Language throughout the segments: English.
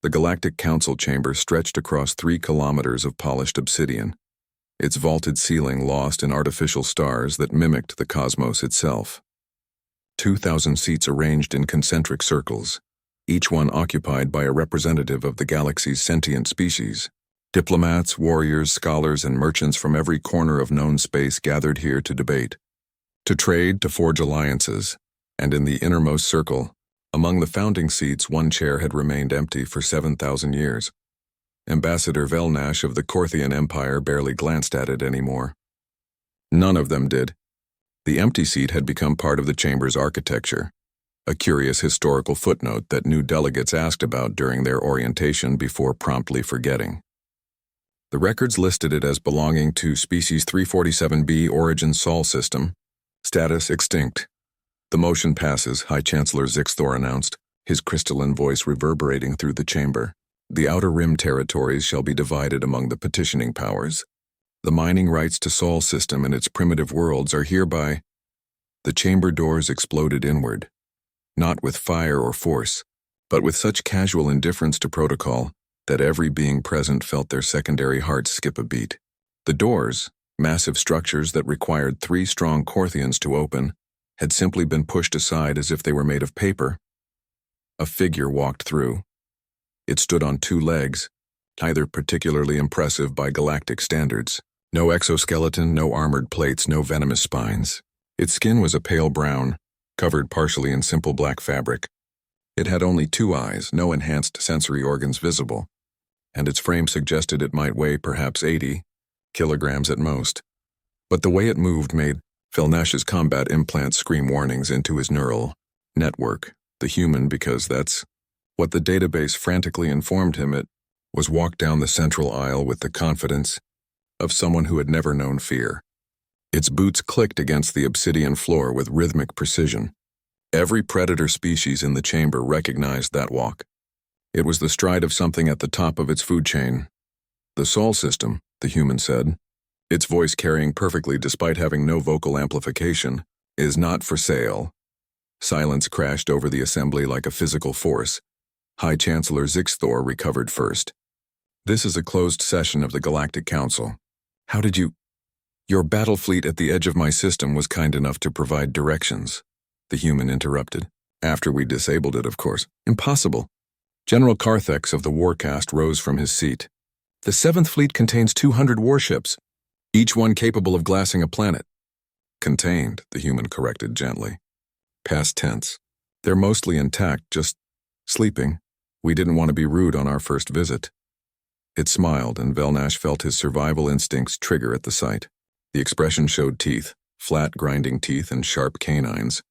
The Galactic Council chamber stretched across 3 kilometers of polished obsidian, its vaulted ceiling lost in artificial stars that mimicked the cosmos itself. 2,000 seats arranged in concentric circles, each one occupied by a representative of the galaxy's sentient species. Diplomats, warriors, scholars, and merchants from every corner of known space gathered here to debate, to trade, to forge alliances, and in the innermost circle, among the founding seats, one chair had remained empty for 7,000 years. Ambassador Velnash of the Korthian Empire barely glanced at it anymore. None of them did. The empty seat had become part of the chamber's architecture, a curious historical footnote that new delegates asked about during their orientation before promptly forgetting. The records listed it as belonging to Species 347b Origin Sol System, status extinct. The motion passes, High Chancellor Zixthor announced, his crystalline voice reverberating through the chamber. The Outer Rim territories shall be divided among the petitioning powers. The mining rights to Sol System and its primitive worlds are hereby. The chamber doors exploded inward, not with fire or force, but with such casual indifference to protocol that every being present felt their secondary hearts skip a beat. The doors, massive structures that required 3 strong Korthians to open, had simply been pushed aside as if they were made of paper. A figure walked through. It stood on 2 legs, neither particularly impressive by galactic standards. No exoskeleton, no armored plates, no venomous spines. Its skin was a pale brown, covered partially in simple black fabric. It had only 2 eyes, no enhanced sensory organs visible, and its frame suggested it might weigh perhaps 80 kilograms at most. But the way it moved made Velnash's combat implants scream warnings into his neural network, the human, because that's what the database frantically informed him it was, walked down the central aisle with the confidence of someone who had never known fear. Its boots clicked against the obsidian floor with rhythmic precision. Every predator species in the chamber recognized that walk. It was the stride of something at the top of its food chain. The Sol System, the human said, its voice carrying perfectly despite having no vocal amplification, is not for sale. Silence crashed over the assembly like a physical force. High Chancellor Zixthor recovered first. This is a closed session of the Galactic Council. How did you... Your battle fleet at the edge of my system was kind enough to provide directions, the human interrupted. After we disabled it, of course. Impossible. General Carthex of the Warcast rose from his seat. The 7th Fleet contains 200 warships, each one capable of glassing a planet. Contained, the human corrected gently. Past tense. They're mostly intact, just sleeping. We didn't want to be rude on our first visit. It smiled, and Velnash felt his survival instincts trigger at the sight. The expression showed teeth, flat, grinding teeth and sharp canines.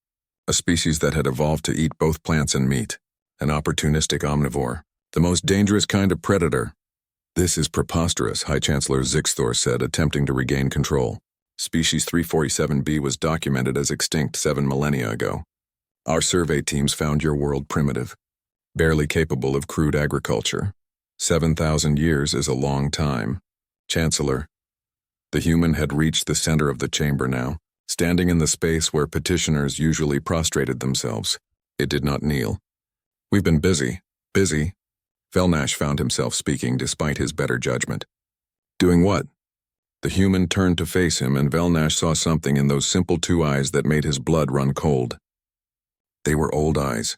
A species that had evolved to eat both plants and meat. An opportunistic omnivore. The most dangerous kind of predator. This is preposterous, High Chancellor Zixthor said, attempting to regain control. Species 347b was documented as extinct 7 millennia ago. Our survey teams found your world primitive, barely capable of crude agriculture. 7,000 years is a long time. Chancellor. The human had reached the center of the chamber now, standing in the space where petitioners usually prostrated themselves. It did not kneel. We've been busy. Busy? Velnash found himself speaking despite his better judgment. Doing what? The human turned to face him, and Velnash saw something in those simple 2 eyes that made his blood run cold. They were old eyes.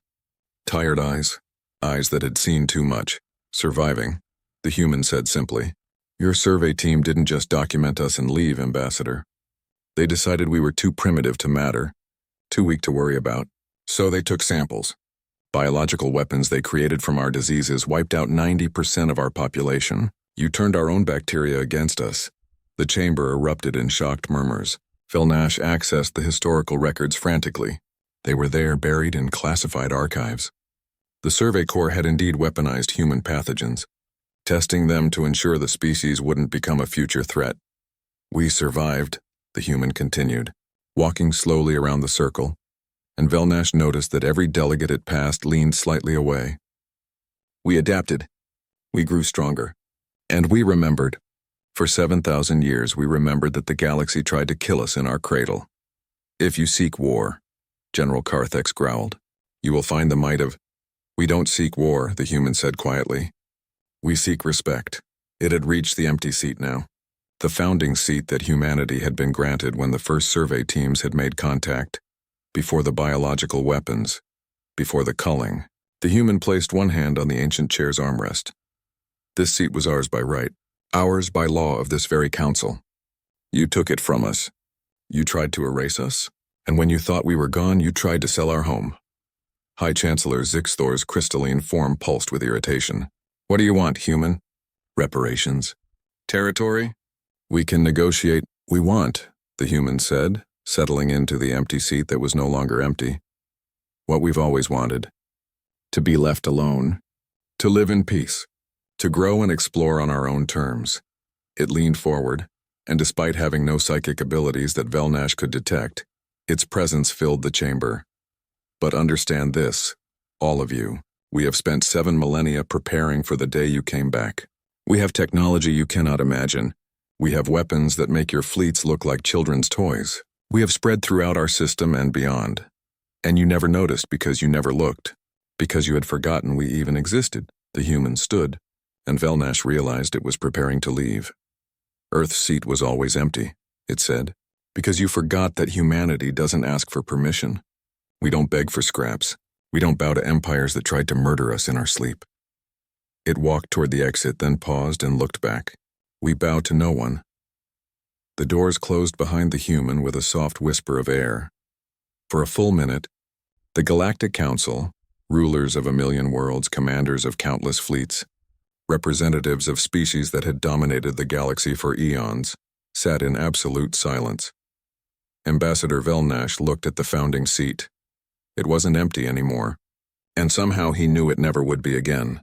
Tired eyes. Eyes that had seen too much. Surviving, the human said simply. Your survey team didn't just document us and leave, Ambassador. They decided we were too primitive to matter, too weak to worry about. So they took samples. Biological weapons they created from our diseases wiped out 90% of our population. You turned our own bacteria against us. The chamber erupted in shocked murmurs. Velnash accessed the historical records frantically. They were there, buried in classified archives. The Survey Corps had indeed weaponized human pathogens, testing them to ensure the species wouldn't become a future threat. We survived, the human continued, walking slowly around the circle, and Velnash noticed that every delegate it passed leaned slightly away. We adapted. We grew stronger. And we remembered. For 7,000 years we remembered that the galaxy tried to kill us in our cradle. If you seek war, General Carthex growled, you will find the might of... We don't seek war, the human said quietly. We seek respect. It had reached the empty seat now. The founding seat that humanity had been granted when the first survey teams had made contact, before the biological weapons, before the culling. The human placed one hand on the ancient chair's armrest. This seat was ours by right, ours by law of this very council. You took it from us. You tried to erase us, and when you thought we were gone, you tried to sell our home. High Chancellor Zixthor's crystalline form pulsed with irritation. What do you want, human? Reparations? Territory? We can negotiate. We want, the human said, settling into the empty seat that was no longer empty. What we've always wanted. To be left alone. To live in peace. To grow and explore on our own terms. It leaned forward, and despite having no psychic abilities that Velnash could detect, its presence filled the chamber. But understand this, all of you. We have spent 7 millennia preparing for the day you came back. We have technology you cannot imagine. We have weapons that make your fleets look like children's toys. We have spread throughout our system and beyond. And you never noticed because you never looked. Because you had forgotten we even existed. The human stood, and Velnash realized it was preparing to leave. Earth's seat was always empty, it said, because you forgot that humanity doesn't ask for permission. We don't beg for scraps. We don't bow to empires that tried to murder us in our sleep. It walked toward the exit, then paused and looked back. We bow to no one. The doors closed behind the human with a soft whisper of air. For a full minute, the Galactic Council, rulers of 1,000,000 worlds, commanders of countless fleets, representatives of species that had dominated the galaxy for eons, sat in absolute silence. Ambassador Velnash looked at the founding seat. It wasn't empty anymore, and somehow he knew it never would be again.